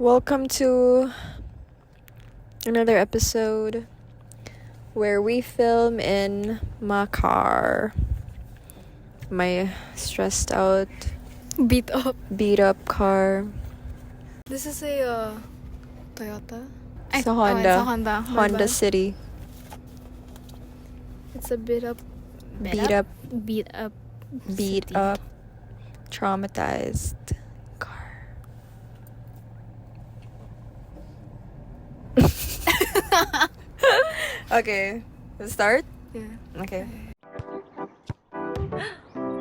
Welcome to another episode where we film in my car. My stressed out, Beat up. beat up car. This is a Toyota. It's a It's a Honda. My Honda bad. City. It's a beat up. Beat up, City. traumatized car. Okay, let's start? Yeah. Okay.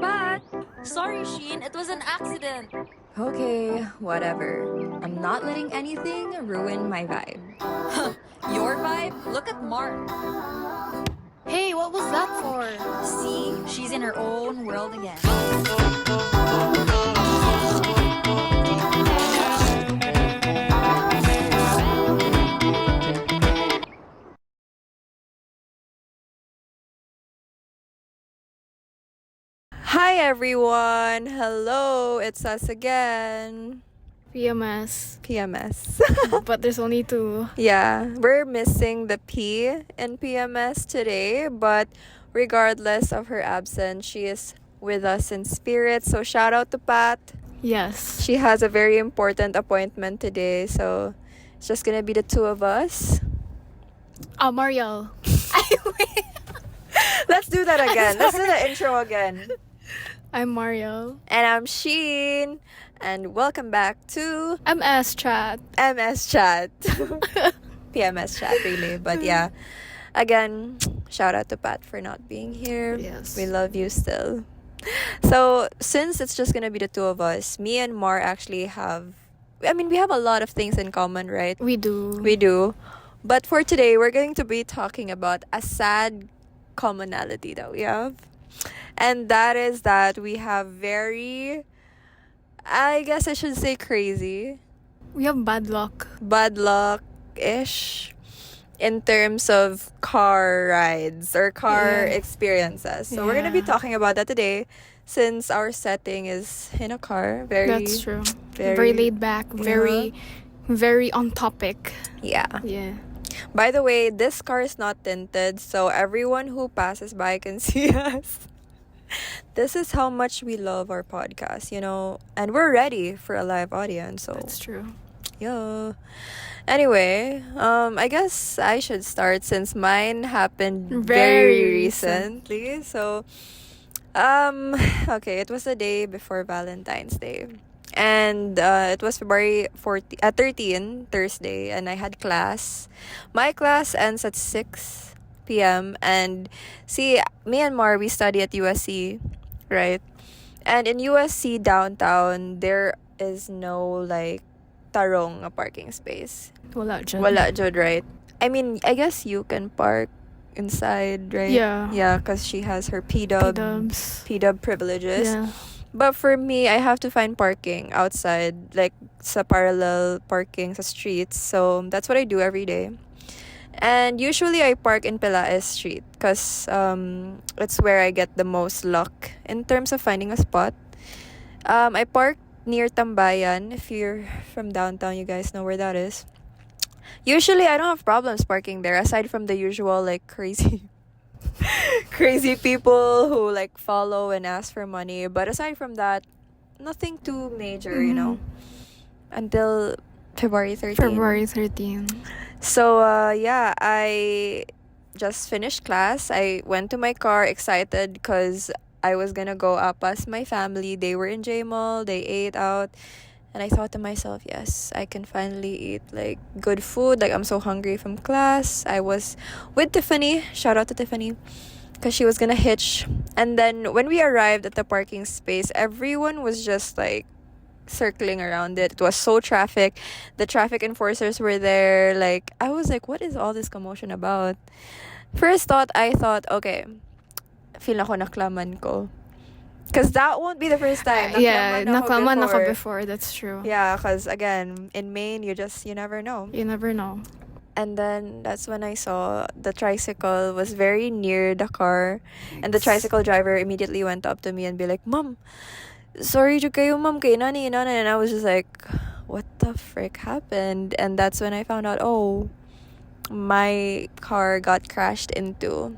But, sorry Sheen, it was an accident. Okay, whatever. I'm not letting anything ruin my vibe. Your vibe? Look at Mark. Hey, what was that for? See, she's in her own world again. Hi everyone! Hello, it's us again. PMS. PMS. But there's only two. Yeah, we're missing the P in PMS today, but regardless of her absence, she is with us in spirit. So shout out to Pat. Yes. She has a very important appointment today, so it's just gonna be the two of us. Mariel. Let's do that again. Let's do the intro again. I'm Mariel. And I'm Sheen, and welcome back to MS Chat. MS Chat. PMS Chat, really. But yeah, again, shout out to Pat for not being here. Yes. We love you still. So, since it's just gonna be the two of us, me and Mar actually we have a lot of things in common, right? We do. We do. But for today, we're going to be talking about a sad commonality that we have. And that is that we have very, I guess I should say crazy, We have bad luck. bad luck-ish in terms of car rides or car Yeah. experiences. So we're going to be Yeah. talking about that today since our setting is in a car. That's true. very- Very laid back. Very on topic. Yeah. Yeah. By the way, this car is not tinted, so everyone who passes by can see us. This is how much we love our podcast, and we're ready for a live audience. So, That's true. yeah. Anyway, I guess I should start since mine happened very Very recently. So, okay, it was the day before Valentine's Day. And it was February 13, Thursday, and I had class. My class ends at 6 p.m. And see, me and Mar, we study at USC, right? And in USC downtown, there is no tarong a parking space. Wala dyan. Wala jud, right? I mean, I guess you can park inside, right? Yeah. Yeah, because she has her PW P-dubs. privileges. Yeah. But for me, I have to find parking outside, like sa parallel parking sa streets. So that's what I do every day. And usually I park in Pelaez Street because it's where I get the most luck in terms of finding a spot. I park near Tambayan. If you're from downtown, you guys know where that is. Usually I don't have problems parking there aside from the usual crazy people who follow and ask for money. But aside from that, nothing too major, until February 13. February 13. So, yeah, I just finished class. I went to my car excited because I was gonna go up as my family. They were in J Mall, they ate out. And I thought to myself, yes, I can finally eat good food. I'm so hungry from class. I was with Tiffany. Shout out to Tiffany. Because she was gonna hitch. And then when we arrived at the parking space, everyone was just circling around it. It was so traffic. The traffic enforcers were there. I was like, what is all this commotion about? First thought, I thought, okay, feel ako naklaman ko. Because that won't be the first time. Yeah, naklaman ako before. before. That's true. Yeah, because again, in Maine, you never know. You never know. And then that's when I saw the tricycle was very near the car. And the tricycle driver immediately went up to me and be like, Mom, sorry jud kayo, ma'am, kay nani. And I was just like, what the frick happened? And that's when I found out, oh, my car got crashed into.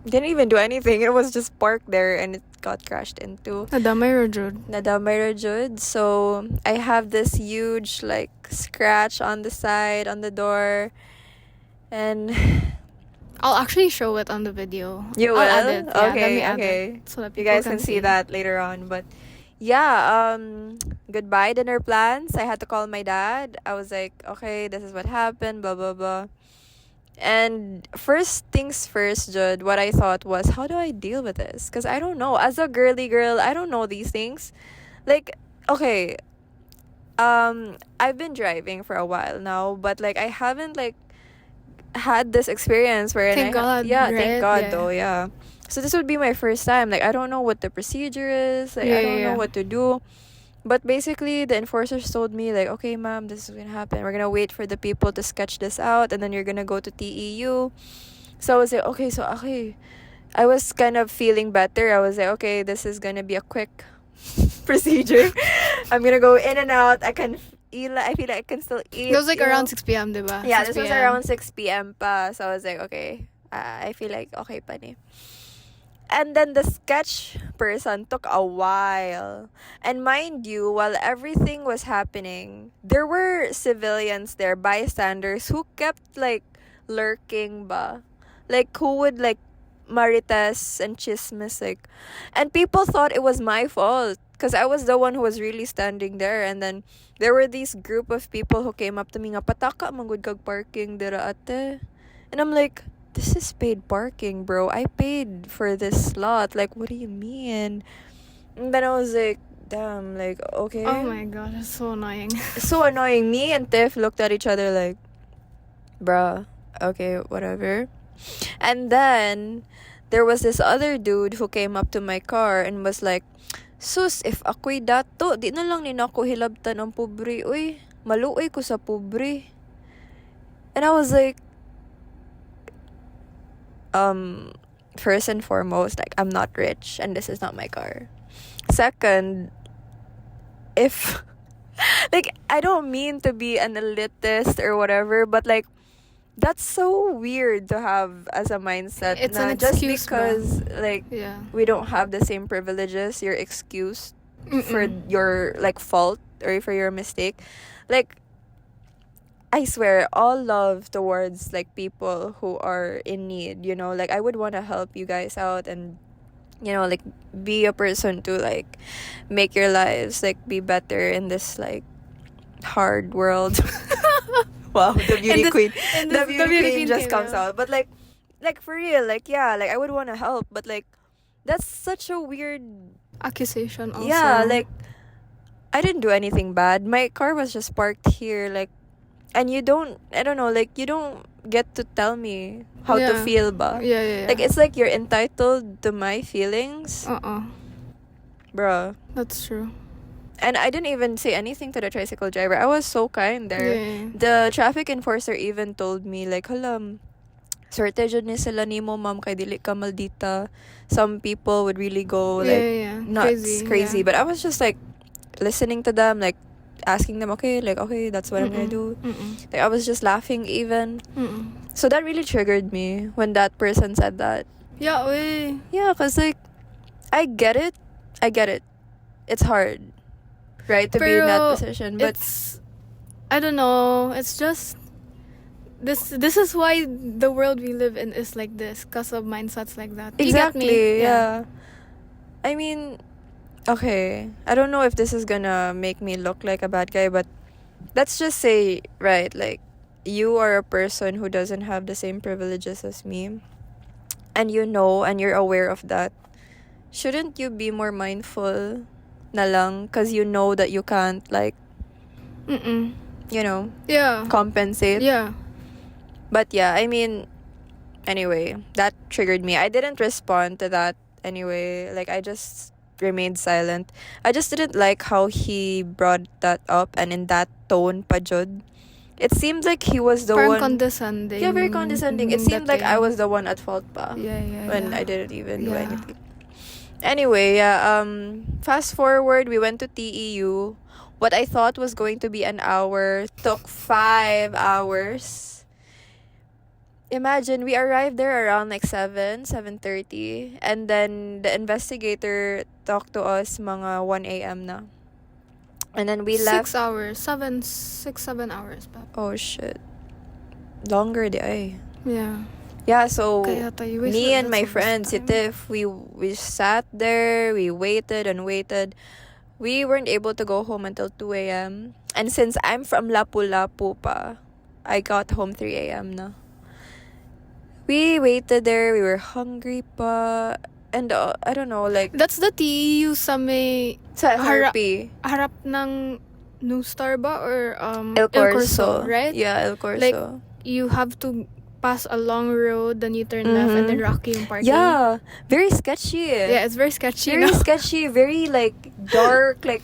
Didn't even do anything. It was just parked there and it got crashed into. Nadamay ra jud. Nadamay ra jud. So I have this huge like scratch on the side on the door, and I'll actually show it on the video. you will. I'll add it. Yeah, let me Okay, add okay. it so that You people guys can see that later on. But yeah, goodbye dinner plans. I had to call my dad. I was like, okay, this is what happened, blah blah blah. And first things first, Judd, what I thought was, how do I deal with this? Because I don't know. As a girly girl, I don't know these things. Like, okay, I've been driving for a while now, but like I haven't like had this experience where Thank God, yeah, right? thank God Yeah. though, yeah. So this would be my first time. Like I don't know what the procedure is. Like Yeah, I don't yeah, know yeah. what to do. But basically, the enforcers told me, like, okay, ma'am, this is going to happen. We're going to wait for the people to sketch this out, and then you're going to go to TEU. So I was like, okay. I was kind of feeling better. I was like, okay, this is going to be a quick procedure. I'm going to go in and out. I can eat. I feel like I can still eat. It was like you know? around 6 p.m., diba? Yeah, 6 this was p.m. around 6 p.m. pa. So I was like, okay, I feel like okay pa ni. And then the sketch person took a while. And mind you, while everything was happening, there were civilians there, bystanders, who kept like lurking ba. Like who would like marites and chismes like. And people thought it was my fault. Because I was the one who was really standing there. And then there were these group of people who came up to me nga, pataka manggod kag parking dira ate. And I'm like, this is paid parking, bro. I paid for this slot. Like, what do you mean? And then I was like, damn, like, okay. Oh my god, that's so annoying. So annoying. Me and Tiff looked at each other like, bruh, okay, whatever. And then there was this other dude who came up to my car and was like, sus, if ako'y dato, di na lang nina ako hilabtan ang pobre. Uy, maluoy ko sa pobre. And I was like, first and foremost, like, I'm not rich and this is not my car. Second, if like I don't mean to be an elitist or whatever, but like that's so weird to have as a mindset. It's na an just excuse, because like Yeah. we don't have the same privileges, you're excused for Mm-mm. your like fault or for your mistake. Like I swear, all love towards like people who are in need, you know, like I would want to help you guys out and you know, like be a person to like make your lives like be better in this like hard world. Wow, the beauty this- queen. and The this- beauty queen just came comes out. out. But like for real, like yeah, like I would want to help, but like that's such a weird Accusation also. yeah, like I didn't do anything bad. My car was just parked here, like, and you don't, I don't know, like you don't get to tell me how to Yeah. feel ba. Yeah. Like it's like you're entitled to my feelings, bruh. That's true. And I didn't even say anything to the tricycle driver. I was so kind there. Yeah. The traffic enforcer even told me like, halam, swerte jud ni sila nimo ma'am kay dili ka maldita. Some people would really go like yeah. nuts, crazy. Yeah. But I was just like listening to them, like asking them, okay, that's what I'm gonna do. Mm-mm. Like I was just laughing even. Mm-mm. So that really triggered me when that person said that. Yeah, way. Yeah, cause like I get it. It's hard, right, to be in that Pero position. But It's, I don't know. It's just this is why the world we live in is like this, cause of mindsets like that. You get exactly, me? yeah. I mean, okay, I don't know if this is gonna make me look like a bad guy, but let's just say, right, like you are a person who doesn't have the same privileges as me, and you know and you're aware of that. Shouldn't you be more mindful na lang, cause you know that you can't like, Mm-mm. you know, Yeah. compensate. Yeah. But yeah, I mean, anyway, that triggered me. I didn't respond to that anyway. Like, I just remained silent. I just didn't like how he brought that up and in that tone pa jud. It seemed like he was the Parang one. condescending. Yeah, very condescending. It seemed like I dating. was the one at fault pa Yeah. when I didn't even do Yeah. anything. Anyway, yeah, fast forward, we went to TEU. What I thought was going to be an hour took 5 hours. Imagine we arrived there around like 7:30, and then the investigator talked to us mga 1 a.m. na. And then we left. 6 hours. 7 hours pa. Oh shit. Longer di ay. Yeah. Yeah, so Kaya tayo wasted me and lots my of friends, si time. Tiff, we sat there, we waited and waited. We weren't able to go home until 2 a.m. And since I'm from Lapu-Lapu pa, I got home 3 a.m. na. We waited there, we were hungry pa. And I don't know, like, That's the TU sa may sa Hara- Harpy, harap ng New Star ba or El Corso, right? Yeah, El Corso. Like, you have to pass a long road, then you turn left, and then rocky yung parking. yeah, very sketchy. Yeah, it's very sketchy. Very no? sketchy, very like dark, like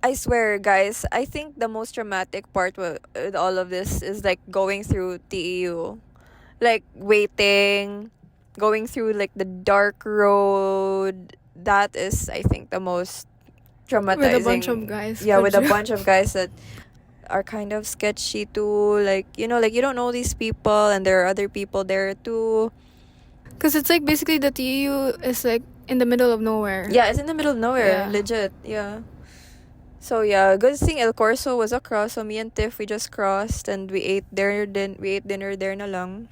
I swear guys, I think the most dramatic part with all of this is like going through TEU, like waiting, going through like the dark road. That is, I think, the most traumatizing. With a bunch of guys. Yeah, with a But bunch of guys that are kind of sketchy too, like, you know, like you don't know these people and there are other people there too. Because it's like basically the TU is like in the middle of nowhere. Yeah, it's in the middle of nowhere. Yeah. Legit. Yeah. So yeah, good thing El Corso was across. So me and Tiff, we just crossed and we ate there. We ate dinner there na lang.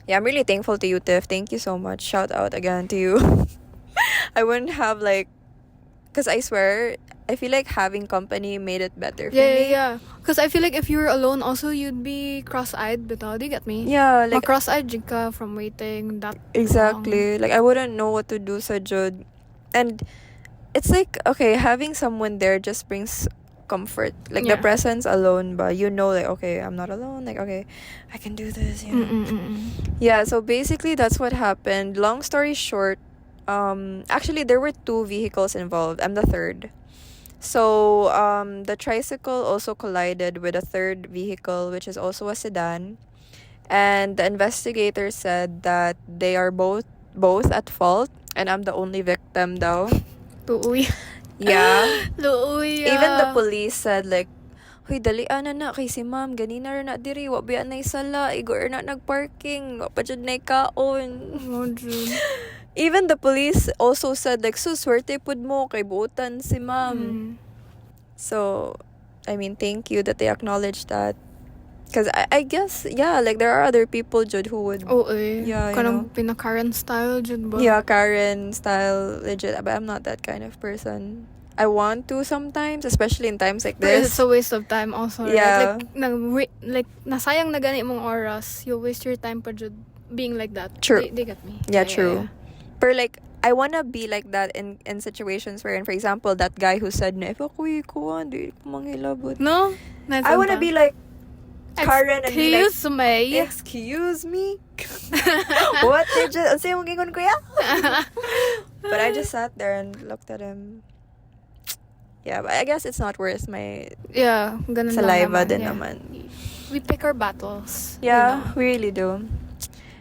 Yeah, I'm really thankful to you, Tiff. Thank you so much. Shout out again to you. I wouldn't have like, cause I swear, I feel like having company made it better for me. Yeah. Because I feel like if you were alone, also you'd be cross-eyed. But do you get me? Yeah, like cross-eyed jud ka from waiting that exactly. Like I wouldn't know what to do sa jud. And it's like, okay, having someone there just brings comfort. Like the Yeah. presence alone, but you know, like, okay, I'm not alone. Like, okay, I can do this. You know? Yeah, so basically that's what happened. Long story short, actually there were 2 vehicles involved. I'm the third. So the tricycle also collided with a third vehicle, which is also a sedan. And the investigator said that they are both at fault, and I'm the only victim though. Luuy. Yeah. Luuy. Even the police said like, "Hoy, dalian na kay si ma'am, ganina ra na diri, wa biya nay sala, igor na nagparking, wa pa jud nay kaon." Oh, June. Even the police also said like, "So swerte pud mo kay buotan si ma'am." So, I mean, thank you that they acknowledged that. Because I guess, yeah, like there are other people jud who would, Oo eh. Yeah, you Kanang pinaka-Karen style jud ba? yeah, Karen style, legit. But I'm not that kind of person. I want to sometimes, especially in times like But this. it's a waste of time also, Yeah. right? Like nasayang na gani mong oras. You waste your time pa jud being like that. True. They get me. Yeah, true. But like, I wanna be like that in situations wherein, for example, that guy who said, "Na if ako'y kuwan, di ko manghilabot." No? I wanna be like Karen and be like, Excuse me. "Excuse me? What did you say mong gingon kuya?" But I just sat there and looked at him. Yeah, but I guess it's not worth my Yeah, ganun lang saliva naman, din yeah. naman. We pick our battles. Yeah, we really do.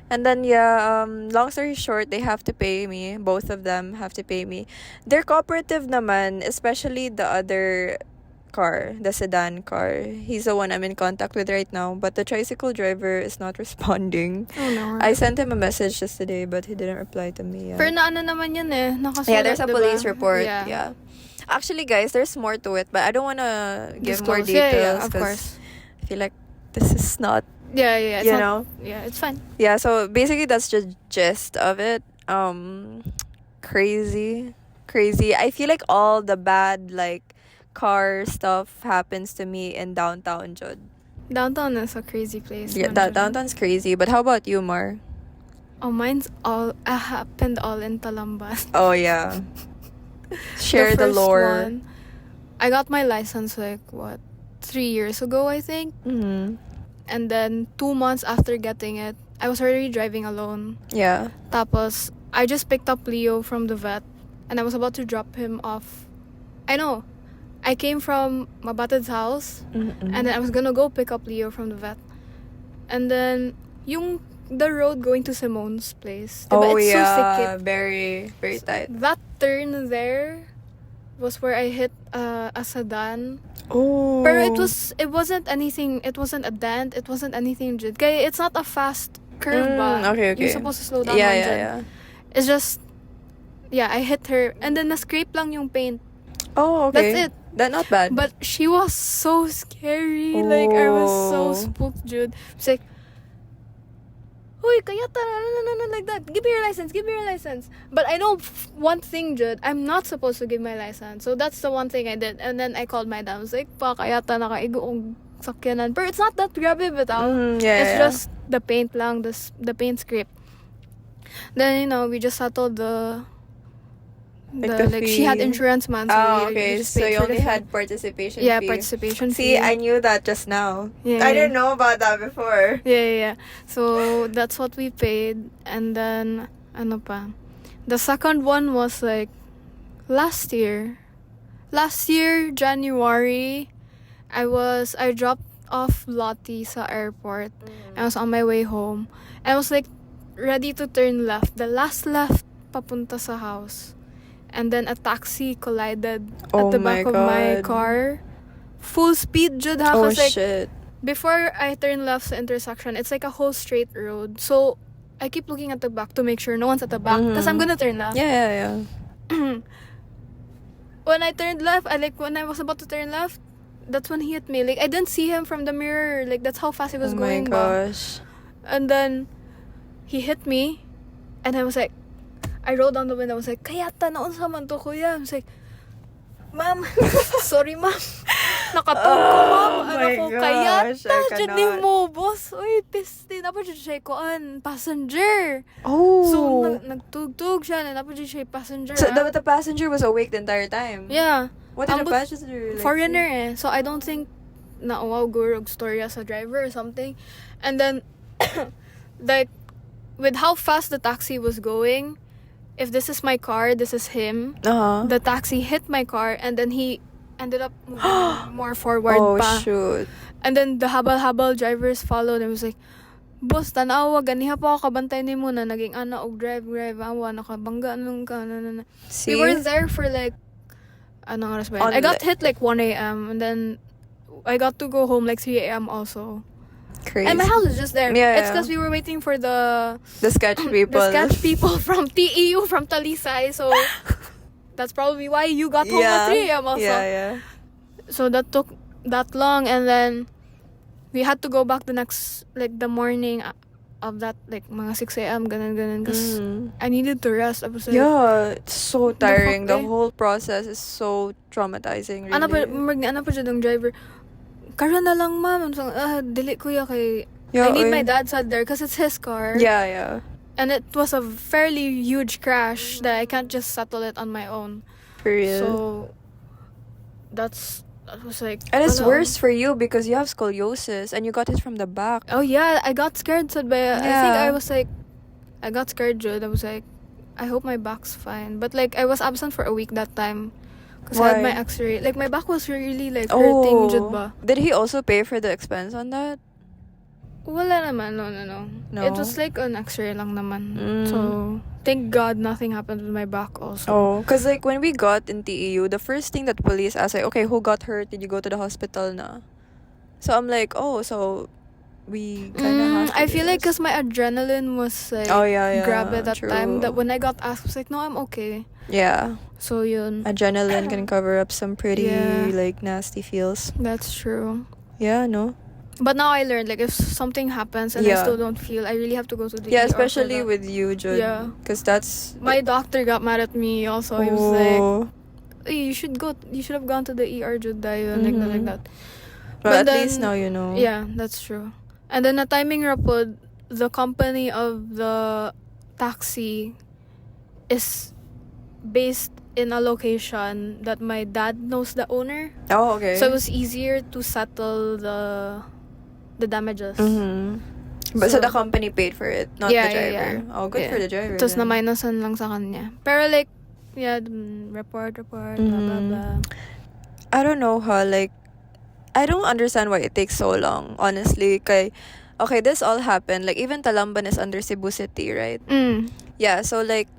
And then yeah, long story short, they have to pay me. Both of them have to pay me. They're cooperative naman, especially the other car, the sedan car. He's the one I'm in contact with right now, but the tricycle driver is not responding. Oh no. I sent him a message just today, but he didn't reply to me yet. Pero naano naman yan eh. Nakasulat, Yeah, there's a diba? police report. Yeah. Yeah. Actually, guys, there's more to it, but I don't want to give more Disclose. Yeah, details yeah, of 'cause course. I feel like this is not, Yeah, yeah. It's you not- know. Yeah, it's fine. Yeah, so basically that's the gist of it. Crazy. I feel like all the bad like car stuff happens to me in downtown Jud. Downtown is a crazy place. Yeah, man, Jud. downtown's crazy. But how about you, Mar? Oh, mine's all happened all in Talamban. Oh yeah. Share the first lore. one, I got my license like 3 years ago, I think. Mm-hmm. And then 2 months after getting it, I was already driving alone. Yeah. Tapos, I just picked up Leo from the vet, and I was about to drop him off. I came from Mabatad's house, Mm-mm. and then I was gonna go pick up Leo from the vet. And then, the road going to Simone's place, diba? Oh It's so yeah, sikip. very very tight. That turn there, was where I hit a sedan. Oh. Pero it wasn't anything, it wasn't a dent, it wasn't anything jud. Kaya it's not a fast curve ba. Okay, okay. You're supposed to slow down Yeah, man yeah, jud. yeah. It's just, yeah, I hit her and then na-scrape lang yung paint. Oh, okay. That's it. That not bad. But she was so scary. Like, I was so Oh. spooked, Jude. It's like, Uy, kayata, no, like that. Give me your license, give me your license. But I know one thing, Jude. I'm not supposed to give my license. So that's the one thing I did. And then I called my dad. I was like, pa, kayata nakaigo og sakyanan. But it's not that grabe, bitaw. Yeah, It's yeah. just the paint lang, the paint script. Then, we just settled the Like the she had fee. insurance, man. So Oh, we okay. just So paid you for the only fee. had participation Yeah, fee. participation See, fee. I knew that just now. Yeah. I didn't know about that before. Yeah. So that's what we paid, and then ano pa? The second one was like last year. Last year January, I dropped off Lottie sa airport. I was on my way home. I was like ready to turn left. The last left papunta sa house. And then a taxi collided Oh at the my back of my God. car. Full speed, Jud, ha? Oh 'Cause, like, shit. before I turn left sa intersection, it's like a whole straight road. So, I keep looking at the back to make sure no one's at the back. Because I'm gonna turn left. Yeah. When I turned left, when I was about to turn left, that's when he hit me. Like, I didn't see him from the mirror. Like, that's how fast he was Oh my going. Ba. gosh. And then, he hit me. And I was like, I rolled down the window. I was like, kayata, naunsa man to, kuya. I was like, ma'am, sorry, ma'am. Nakatog ko, ma'am. Oh my ko, gosh, kayata. I Diyan cannot. ni mo, boss. Uy, piste. Dapat dyan siya koan, passenger. Oh. So, nagtugtog siya. Na dapat dyan siya passenger. So ah. the passenger was awake the entire time. Yeah. What did the Ambot- passenger like? Foreigner eh. So, I don't think nauwaw gurog storya sa driver or something. And then, like, with how fast the taxi was going, if this is my car, this is him. Uh-huh. The taxi hit my car and then he ended up moving more forward Oh pa. shoot. And then the habal-habal drivers followed and was like, boss, tanawa, ganiha pa ako kabantay ni mo na naging ana og drive, awa, nakabangga nung ka, na. See? We were there for like, anong oras ba yun? On I got the- hit like 1 a.m. and then I got to go home like 3 a.m. also. Crazy. And my house is just there. Yeah, It's because we were waiting for the sketch people. sketch people from TEU, from Talisay. So that's probably why you got home at 3 a.m. also. Yeah. So that took that long, and then we had to go back the morning of that, like mga 6 a.m. ganun because I needed to rest. I was like, Yeah, it's so tiring. The eh? whole process is so traumatizing. Really. ano pa siya ng driver. Karon na lang, ma'am. So, dili kuya kay Yeah, I need oy. my dad sat there because it's his car. Yeah. And it was a fairly huge crash that I can't just settle it on my own. For real. So that was like, and it's wala. worse for you because you have scoliosis and you got it from the back. Oh yeah, I got scared. So, I think Yeah. I was like, I got scared, Jude. I was like, I hope my back's fine. But like, I was absent for a week that time because I had Why? my X-ray. Like, my back was really like hurting, Jude ba? Did he also pay for the expense on that? Wala naman, no. No? It was like an X-ray lang naman. Mm. So, thank God nothing happened with my back also. Oh, because like when we got in TEU, the first thing that police asked, like, okay, who got hurt? Did you go to the hospital na? So I'm like, oh, so we kind of have to I do feel like this. because my adrenaline was like Oh, yeah, grab at that true. time, that when I got asked, I was like, no, I'm okay. Yeah, So yun. adrenaline can cover up some pretty Yeah. like nasty feels. That's true. Yeah, no. But now I learned, like, if something happens and I Yeah. still don't feel, I really have to go to the Yeah, ER for especially that. with you, Jude. Yeah. Because that's My doctor got mad at me also. He was like, Oh. "Hey, you should have gone to the ER, Jude, dayon," like that. Well, But at then- least now you know. Yeah, that's true. And then na timing rapod, the company of the taxi is based in a location that my dad knows the owner. Oh, okay. So it was easier to settle the damages. Mm-hmm. But so So- the company paid for it, not Yeah, the yeah, driver. yeah. Oh, good Yeah. for the driver. Tapos then. na-minusan lang sa kanya. Pero like, yeah, report, blah, blah, Mhm. blah. I don't know how, like, I don't understand why it takes so long, honestly. Okay, this all happened. Like, even Talamban is under Cebu City, right? Mm. Yeah, so, like,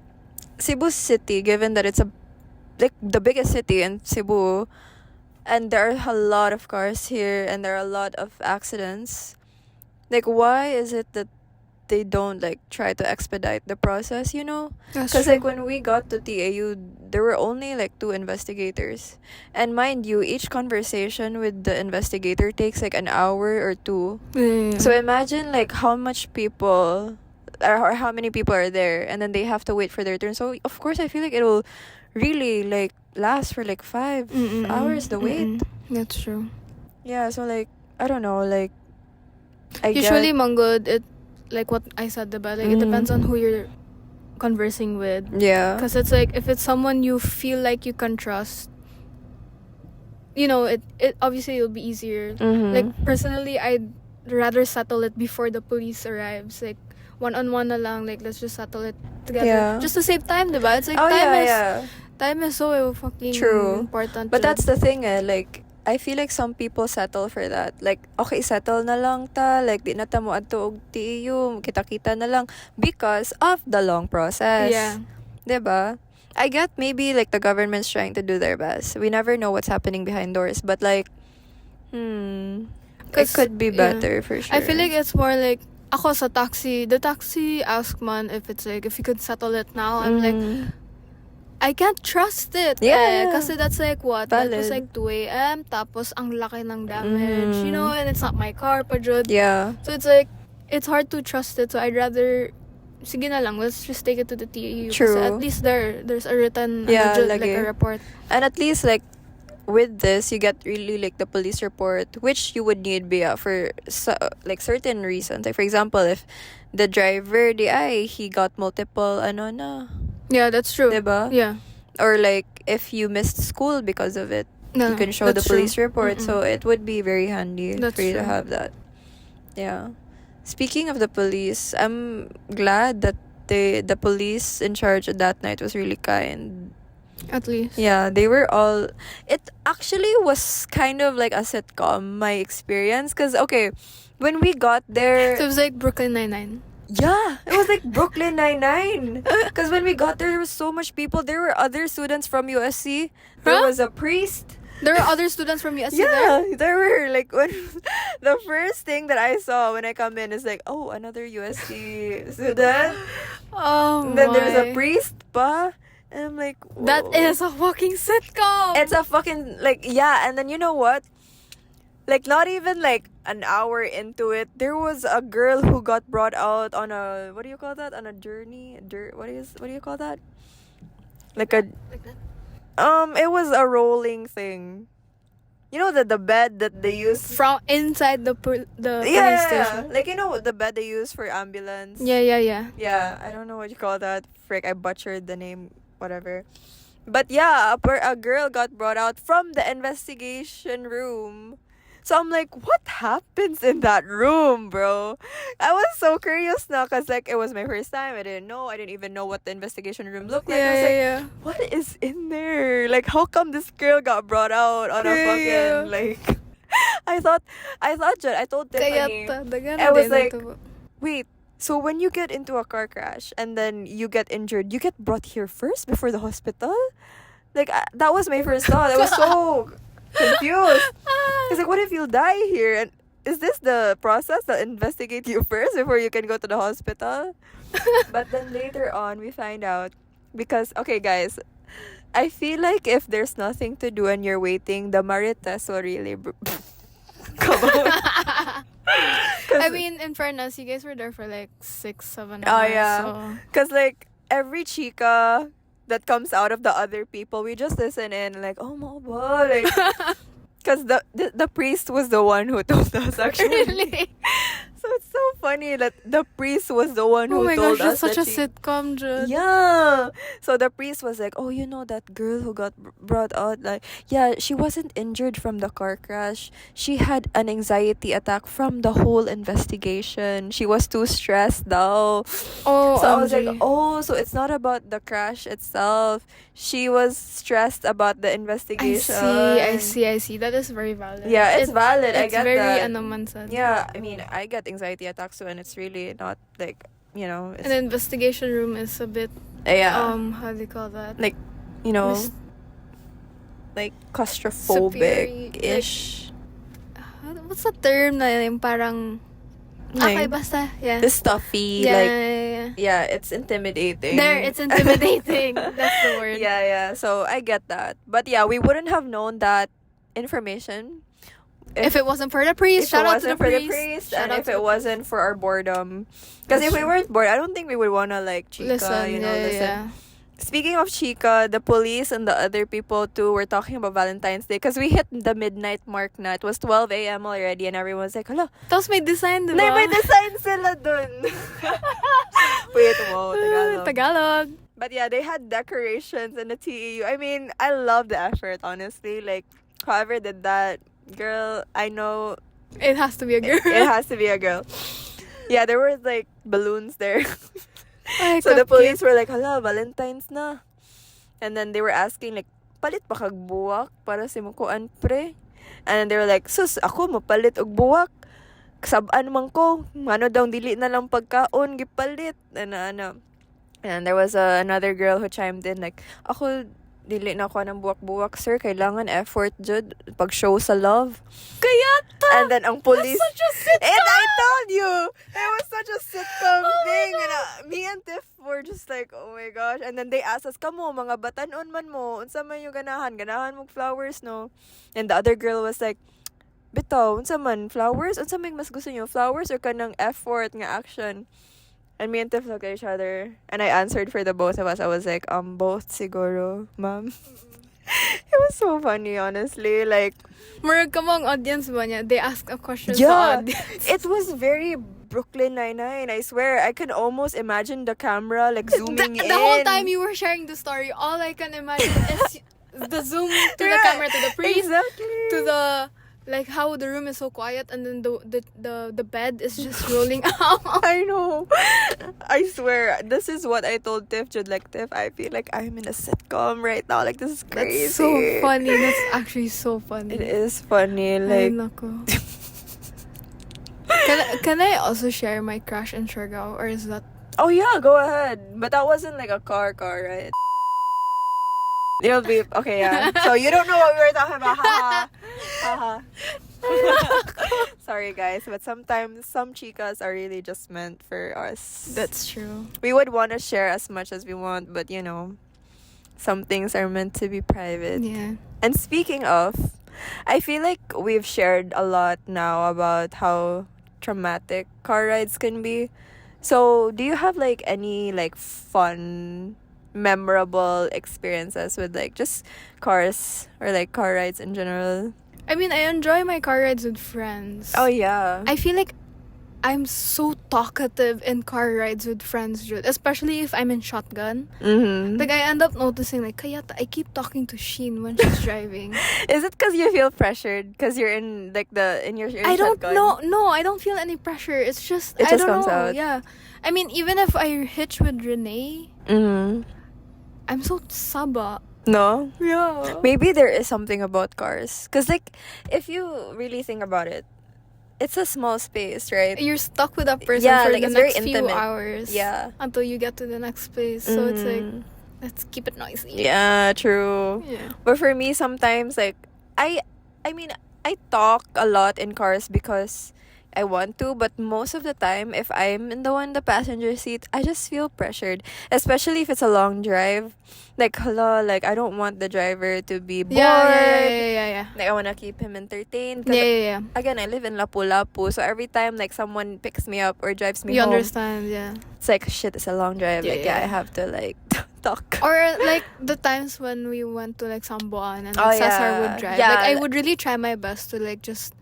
Cebu City, given that it's a like the biggest city in Cebu, and there are a lot of cars here, and there are a lot of accidents. Like, why is it that they don't like try to expedite the process? That's Because true. like when we got to TAU, there were only like 2 investigators, and mind you, each conversation with the investigator takes like an hour or two. Yeah. So imagine like how much people or how many people are there, and then they have to wait for their turn. So of course I feel like it will really like last for like 5 hours the wait. That's true. Yeah, so like I don't know, like I Usually, get Manggod, it like what I said, diba? Like it depends on who you're conversing with. yeah. Because it's like if it's someone you feel like you can trust, it obviously it'll be easier. Mhm. Like personally, I'd rather settle it before the police arrives. Like one-on-one na lang. Like let's just settle it together, Yeah. just to save time, diba? It's like Oh time yeah. time is so fucking True. important. But jud. that's the thing like I feel like some people settle for that. Like, okay, settle na lang ta. Like, di na ta mo adto og TEU. Kita-kita na lang. Because of the long process. Yeah. Diba? I get maybe, like, the government's trying to do their best. We never know what's happening behind doors. But, like, it 'Cause, could be yeah. better for sure. I feel like it's more like ako sa taxi. The taxi asked man if it's like if you could settle it now. I'm like, Mhm. I can't trust it. Yeah. Kasi that's like what? That was Valid. like 2 a.m. Tapos ang laki ng damage. Mhm. And it's not my car pa jud. Yeah. So it's like, it's hard to trust it. So I'd rather, sige na lang, let's just take it to the TAU. True. Kasi at least there's a written, Yeah, jud, lagi. like a report. And at least, like, with this, you get really, like, the police report, which you would need for, like, certain reasons. Like, for example, if the driver, he got multiple, Yeah, that's true. diba? Yeah. Or, like, if you missed school because of it, No, you can show the that's true. police report. Mm-mm. So, it would be very handy That's for you to true. have that. Yeah. Speaking of the police, I'm glad that the police in charge that night was really kind. At least. Yeah, they were all. It actually was kind of like a sitcom, my experience. Because, okay, when we got there. So it was like Brooklyn Nine-Nine. Yeah, it was like Brooklyn Nine-Nine. Because when we got there was so much people. There were other students from USC. There Huh? was a priest. There are other students from USC there? Yeah, there were. Like, when the first thing that I saw when I come in is like, oh, another USC student. Oh And then there's a my. priest pa. And I'm like, That whoa. is a fucking sitcom. It's a fucking, like, yeah. And then you know what? Like, not even like an hour into it, there was a girl who got brought out on a, what do you call that? On a journey? What do you call that? Like a, Like that? it was a rolling thing. You know the bed that they use. From inside the police Yeah, station. like, you know the bed they use for ambulance. Yeah. Yeah, I don't know what you call that. Frick, I butchered the name. Whatever. But yeah, a girl got brought out from the investigation room. So I'm like, what happens in that room, bro? I was so curious now because, like, it was my first time. I didn't know. I didn't even know what the investigation room looked like. I was like, Yeah. what is in there? Like, how come this girl got brought out on a Yeah. fucking, like... I thought, Jud, I told Kaya Tiffany, I was like, wait, so when you get into a car crash and then you get injured, you get brought here first before the hospital? Like, that was my first thought. I was so confused. It's like, what if you die here? And is this the process that investigate you first before you can go to the hospital? But then later on, we find out because, okay, guys, I feel like if there's nothing to do and you're waiting, the Marites will really come out. I mean, in fairness, you guys were there for like 6-7 hours. Oh, yeah. So. Because, like, every chica that comes out of the other people, we just listen in, like, oh, mo ba? Like, because the priest was the one who told us, actually. Really? So it's so funny that the priest was the one Oh who my told gosh, us that's such a that sitcom, Jude. Yeah. So the priest was like, oh, you know that girl who got brought out? Like, yeah, she wasn't injured from the car crash. She had an anxiety attack from the whole investigation. She was too stressed though. Oh, So I was like, OMG. oh, so it's not about the crash itself. She was stressed about the investigation. I see. That is very valid. Yeah, it's valid. I It's get very that. ano man said. Yeah, I mean, I get anxiety attacks too, and it's really not like, An investigation room is a bit yeah, how do you call that? like, you know, Mis- like claustrophobic-ish. What's the term na yung parang... Okay, Like, basta. Yeah. the stuffy, Yeah, like, yeah, yeah, it's intimidating. There, it's intimidating. That's the word. Yeah. So I get that. But yeah, we wouldn't have known that information If it wasn't for the priest, if shout it out to the wasn't for the priest. priest Shout and out if to it the wasn't for our boredom. Because That's if we true. weren't bored, I don't think we would want to like chica, Listen, listen. yeah. Speaking of chica, the police and the other people too were talking about Valentine's Day because we hit the midnight mark na. It was 12 a.m. already and everyone's like, hala, Tapos may design, di ba? may design sila dun. Wait, wow, Tagalog. Tagalog. But yeah, they had decorations in the TEU. I mean, I love the effort, honestly. Like, whoever did that, girl, I know It has to be a girl. it has to be a girl. Yeah, there were like balloons there. Ay, So the cupcake. police were like, hala, Valentine's na. And then they were asking like, palit pa kag buwak para si mukuan pre. And then they were like, sus, ako mapalit og buwak. Sabaan man ko, ano daw dili na lang pagkaon gipalit. And there was another girl who chimed in like, ako dili na ako ng buwak-buwak, sir. Kailangan effort jud pag show sa love. Kaya And then ang police, That's such a sitcom! and I told you, it was such a sitcom Oh my thing. God. And me and Tiff were just like, oh my gosh. And then they asked us, kamo, mga batanon man mo, unsa man yung ganahan mo flowers, no? And the other girl was like, bitaw, unsa man, flowers? Unsa man mas gusto niyo, flowers or kanang effort nga action? And me and Tiff looked at each other, and I answered for the both of us. I was like, both siguro, ma'am. It was so funny, honestly. Like, Murag ka mo ang audience ba niya? They ask a question yeah, sa audience. it was very Brooklyn Nine-Nine. I swear, I can almost imagine the camera like zooming in. The whole time you were sharing the story, all I can imagine is the zoom to the Yeah, camera, to the priest, exactly. to the like how the room is so quiet, and then the bed is just rolling out. I know. I swear, this is what I told Tiff. Jud, like, Tiff, I feel like I'm in a sitcom right now. Like, this is crazy. That's so funny. That's actually so funny. It is funny. Ay, Like, nako. Can I also share my crush in Siargao, or is that oh yeah, go ahead. But that wasn't like a car, right? It'll be okay, yeah. So you don't know what we were talking about, haha. Sorry guys, but sometimes some chicas are really just meant for us. that's true? We would want to share as much as we want, but you know, some things are meant to be private. Yeah. And speaking of, I feel like we've shared a lot now about how traumatic car rides can be. So, do you have like any like fun, memorable experiences with like just cars or like car rides in general? I mean, I enjoy my car rides with friends. Oh yeah. I feel like I'm so talkative in car rides with friends, Jude. Especially if I'm in shotgun. Mm-hmm. Like, I end up noticing, like, kaya I keep talking to Sheen when she's driving. Is it because you feel pressured because you're in like in your I don't shotgun? know. No, I don't feel any pressure. It's just, It I just don't comes know. out. Yeah. I mean, even if I hitch with Renee, Mm-hmm. I'm so saba. No. Yeah. Maybe there is something about cars. Because, like, if you really think about it, it's a small space, right? You're stuck with that person Yeah, for like, the it's very next few intimate. hours. Yeah. Until you get to the next place. So it's like, Mhm. let's keep it noisy. Yeah, true. Yeah. But for me, sometimes, like, I mean, I talk a lot in cars because I want to, but most of the time, if I'm in the passenger seat, I just feel pressured, especially if it's a long drive. Like, hello, like, I don't want the driver to be bored. Yeah. Like, I want to keep him entertained. 'Cause, Yeah. again, I live in Lapu-Lapu, so every time, like, someone picks me up or drives me You home, understand, yeah. it's like, shit, it's a long drive. Yeah, Like, yeah, yeah. I have to, like, talk. Or like the times when we went to like Sambuan and Oh, Cesar yeah. would drive. Yeah, Like I like- would really try my best to like just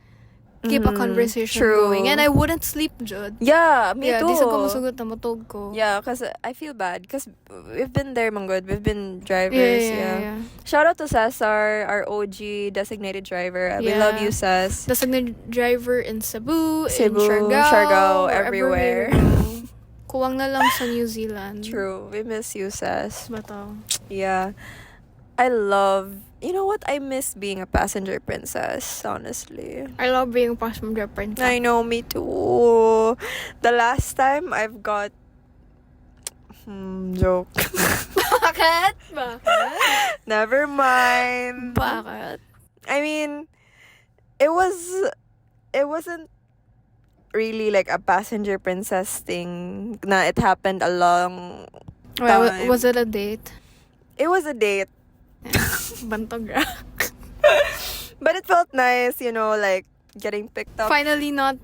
keep a Mhm. conversation True. going. And I wouldn't sleep, Jud. Yeah, me Yeah, too. di sa ko masugot na matog ko. Yeah, because I feel bad. Because we've been there, Manggod. We've been drivers. Yeah. Shout out to Cesar, our OG designated driver. We Yeah. love you, Ces. Designated driver in Cebu, Cebu, in Siargao, Siargao, wherever everywhere. we go. Kuwang na lang sa New Zealand. True. We miss you, Ces. Bataw. Yeah. I love... You know what? I miss being a passenger princess, honestly. I love being passenger princess. I know, me too. The last time I've got... joke. Bakit? Bakit? Never mind. Bakit? I mean, it wasn't really like a passenger princess thing. Na it happened a long Well, time. was it a date? It was a date, Bantog. but it felt nice, you know, like getting picked up. Finally not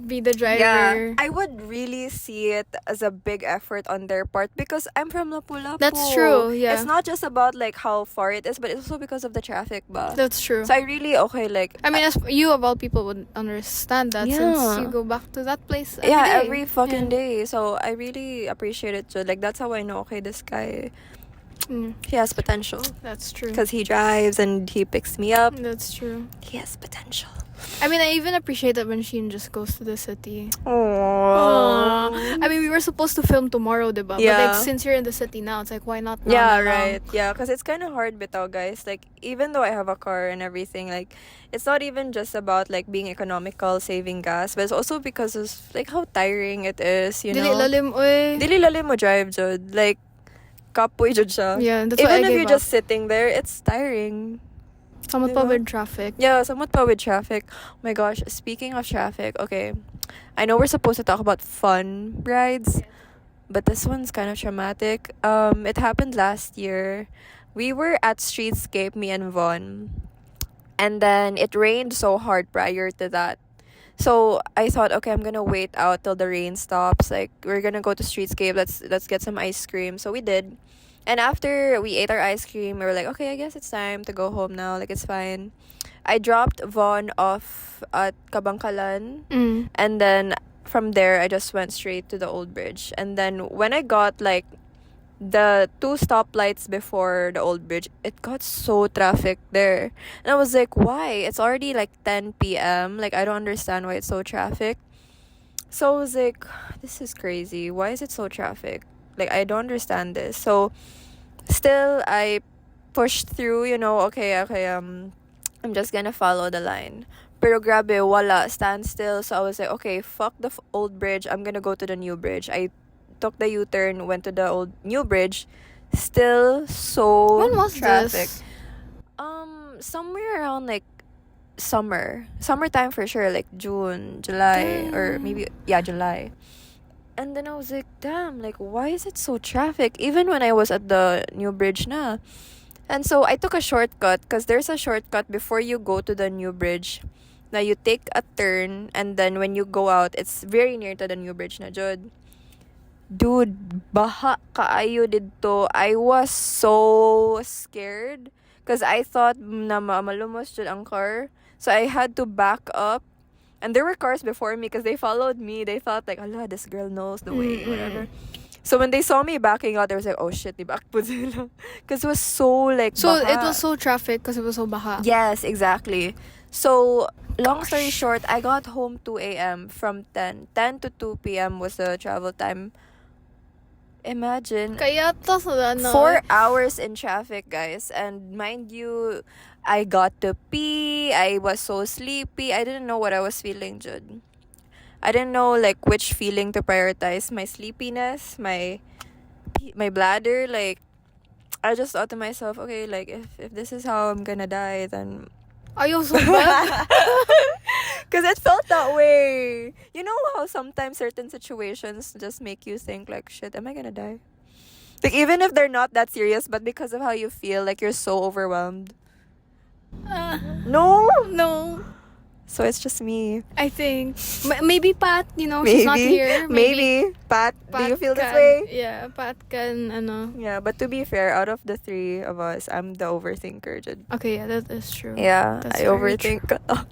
be the driver. Yeah, I would really see it as a big effort on their part because I'm from Lapu-Lapu. That's true, yeah. It's not just about like how far it is, but it's also because of the traffic, ba? That's true. So I really like I mean, as you of all people would understand that since Yeah. you go back to that place every day. fucking Yeah. day. So I really appreciate it too. Like that's how I know, okay, this guy, Mm, he has potential that's true. because he drives and he picks me up. That's true. He has potential. I mean, I even appreciate that when Sheen just goes to the city. Aww. I mean, we were supposed to film tomorrow, diba? But Yeah. like, since you're in the city now, it's like, why not now Yeah, na lang? right. Yeah, because it's kind of hard, bitaw, guys. Like, even though I have a car and everything, like, it's not even just about like being economical, saving gas, but it's also because of like how tiring it is. You Dili know, lalim, oy. dili lalim mo drive, jud. Like, kapoy jud siya. Yeah, that's why I Even if gave you're up. just sitting there, it's tiring. Samot pa diba? with traffic. Yeah, somewhat pa with traffic. Oh my gosh, speaking of traffic, okay. I know we're supposed to talk about fun rides, but this one's kind of traumatic. It happened last year. We were at Streetscape, me and Vaughn. And then it rained so hard prior to that. So I thought, okay, I'm gonna wait out till the rain stops. Like we're gonna go to Streetscape. Let's get some ice cream. So we did. And after we ate our ice cream, we were like, okay, I guess it's time to go home now. Like it's fine. I dropped Vaughn off at Kabangkalan. Mm. And then from there, I just went straight to the old bridge. And then when I got like the two stoplights before the old bridge, it got so traffic there. And I was like, why? It's already like 10 p.m. Like, I don't understand why it's so traffic. So I was like, this is crazy. Why is it so traffic? Like, I don't understand this. So still, I pushed through, you know, okay, I'm just gonna follow the line. Pero grabe, wala, standstill. So I was like, okay, fuck the old bridge. I'm gonna go to the new bridge. I took the U-turn, went to the old new bridge. Still so When was traffic. this? Somewhere around like summertime for sure, like June, July, or maybe July. And then I was like, damn, like why is it so traffic? Even when I was at the new bridge na. And so I took a shortcut because there's a shortcut before you go to the new bridge. Now you take a turn and then when you go out, it's very near to the new bridge na jud. Dude, baha kaayo didto. I was so scared because I thought na malumos jud ang car. So I had to back up. And there were cars before me because they followed me. They thought like, Allah, this girl knows the way, whatever. So when they saw me backing out, they was like, oh shit, di back po sila. Because it was so like So baha. it was so traffic because it was so baha. Yes, exactly. So, long story short, I got home 2 a.m. from 10. 10 to 2 p.m. was the travel time. Imagine. Kaya to sa ano. 4 hours in traffic, guys. And mind you, I got to pee. I was so sleepy. I didn't know what I was feeling, Jude. I didn't know like which feeling to prioritize. My sleepiness, my bladder. Like, I just thought to myself, okay, like if this is how I'm gonna die, then Ayaw so bad. because it felt that way. You know how sometimes certain situations just make you think like, shit, am I gonna die? Like even if they're not that serious, but because of how you feel, like you're so overwhelmed. No. No. So it's just me. I think. Maybe Pat, you know, she's not here. Maybe. Pat, do you Pat feel this can- way? Yeah, Pat can, ano. Yeah, but to be fair, out of the three of us, I'm the overthinker. Jude. Okay, yeah, that is true. Yeah, That's I very overthink a lot.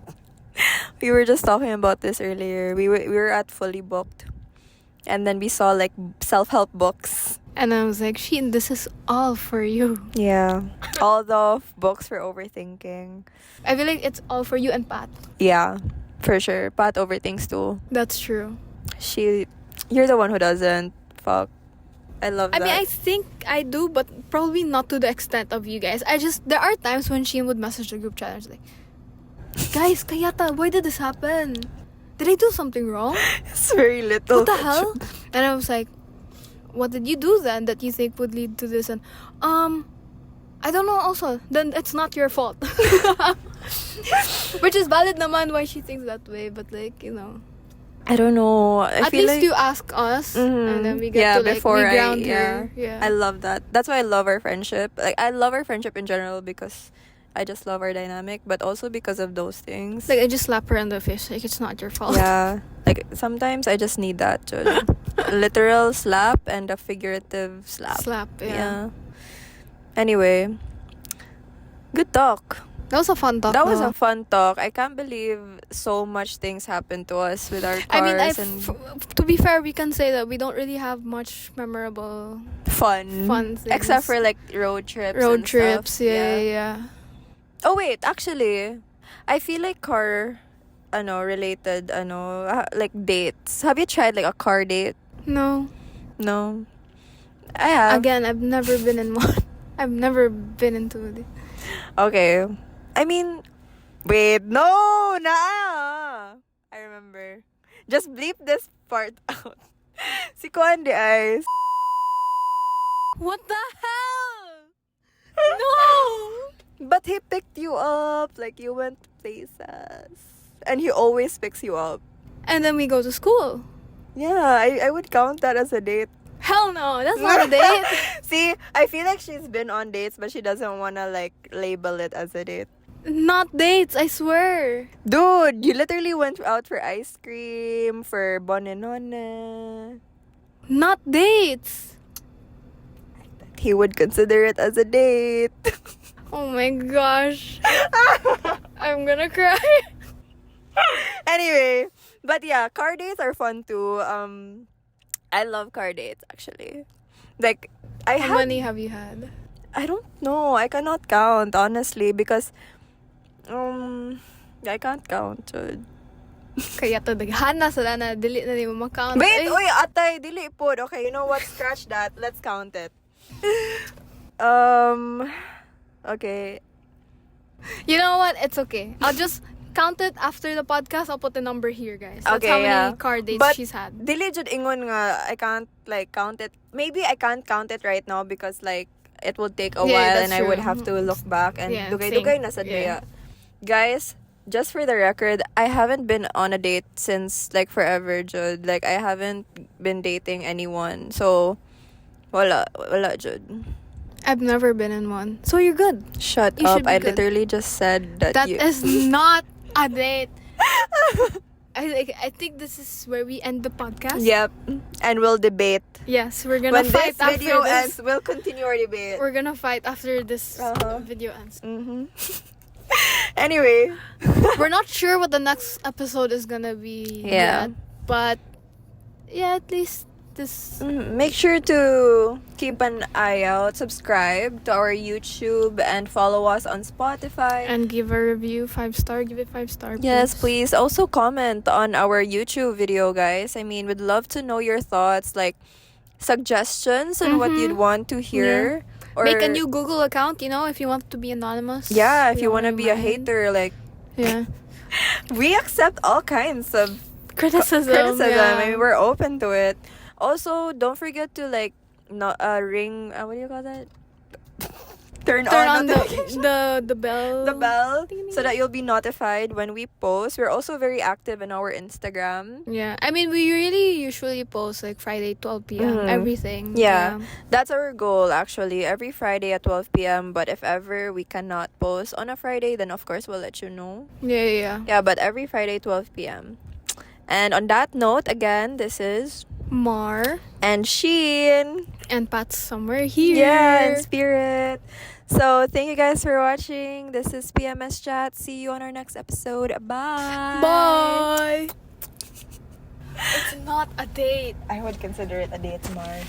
We were just talking about this earlier. We were at Fully Booked, and then we saw like self-help books. And I was like, Sheen, this is all for you. Yeah, all the books for overthinking. I feel like it's all for you and Pat. Yeah, for sure. Pat overthinks too. That's true. You're the one who doesn't. Fuck. I love I that. mean, I think I do, but probably not to the extent of you guys. There are times when Sheen would message the group chat and she's like, guys, kayata, why did this happen? Did I do something wrong? It's very little. What the hell? And I was like, what did you do then that you think would lead to this? And I don't know also. Then it's not your fault. Which is valid naman why she thinks that way, but like, you know. I don't know. I At feel least like, you ask us, and then we get yeah, to like before reground I her. Yeah. I love that. That's why I love our friendship. Like I love our friendship in general because I just love our dynamic, but also because of those things. Like I just slap her in the face. Like it's not your fault. Yeah. Like sometimes I just need that to literal slap and a figurative slap. Slap. Yeah. Anyway, good talk. That was a fun talk. That was though. a fun talk. I can't believe so much things happened to us with our cars I mean, and to be fair, we can say that we don't really have much memorable fun things. except for like road trips. road and trips. stuff. Yeah. Oh wait, actually, I feel like car, related, like dates. Have you tried like a car date? No. No, I have. Again, I've never been in one. I've never been into it. Okay, I mean, wait, no, nah. I remember. Just bleep this part out. Si Kuan de Ice. What the hell? No. But he picked you up, like you went places. And he always picks you up. And then we go to school. Yeah, I would count that as a date. Hell no, that's not a date. See, I feel like she's been on dates, but she doesn't want to like label it as a date. Not dates, I swear. Dude, you literally went out for ice cream, for bonenone. Not dates. He would consider it as a date. Oh my gosh. I'm gonna cry. Anyway, but yeah, car dates are fun too. I love car dates actually. Like How many have you had? I don't know. I cannot count honestly because I can't count. Kaya to daghan na sila na dili na mo ma-count. Wait, Ay, oy, atay, dili pod. Okay, you know what? Scratch that. Let's count it. Okay. You know what? It's okay. I'll just count it after the podcast. I'll put the number here, guys. That's Okay, how many yeah. car dates But she's had. Dili jud ingon nga I can't like count it. Maybe I can't count it right now because like it would take a Yeah, while that's and I would true. have to look back and Yeah, dugay-dugay think. na sad Yeah. yeah. Guys, just for the record, I haven't been on a date since like forever, Jud. Like I haven't been dating anyone. So wala Jud. I've never been in one. So you're good. Shut You up. should be I good. literally just said that That you is not a date. I think this is where we end the podcast. Yep. And we'll debate. Yes, we're gonna When fight this video after ends, this. we'll continue our debate. We're gonna fight after this Uh-huh. video ends. Mm-hmm. Anyway. We're not sure what the next episode is gonna be Yeah. yet, but yeah, at least this. Make sure to keep an eye out, subscribe to our YouTube, and follow us on Spotify. And give a review 5-star. Give it 5-star. Yes, please. Also comment on our YouTube video, guys. I mean, we'd love to know your thoughts, like suggestions on what you'd want to hear. Or Make a new Google account, if you want to be anonymous. yeah, if We you don't want to be a mind. hater, like Yeah. we accept all kinds of Criticism. I Yeah. mean, we're open to it. Also, don't forget to like not ring. What do you call that? Turn on notifications. the bell. The bell Ding, ding, so that you'll be notified when we post. We're also very active in our Instagram. Yeah, I mean, we really usually post like Friday 12 p.m. Mhm. everything. Yeah. That's our goal actually, every Friday at 12 p.m. But if ever we cannot post on a Friday, then of course we'll let you know. Yeah. Yeah, but every Friday 12 p.m. And on that note, again, this is Mar and Sheen. and Pat's somewhere here. Yeah, in spirit. So thank you guys for watching. This is PMS Chat. See you on our next episode. Bye. Bye. It's not a date. I would consider it a date, Mar.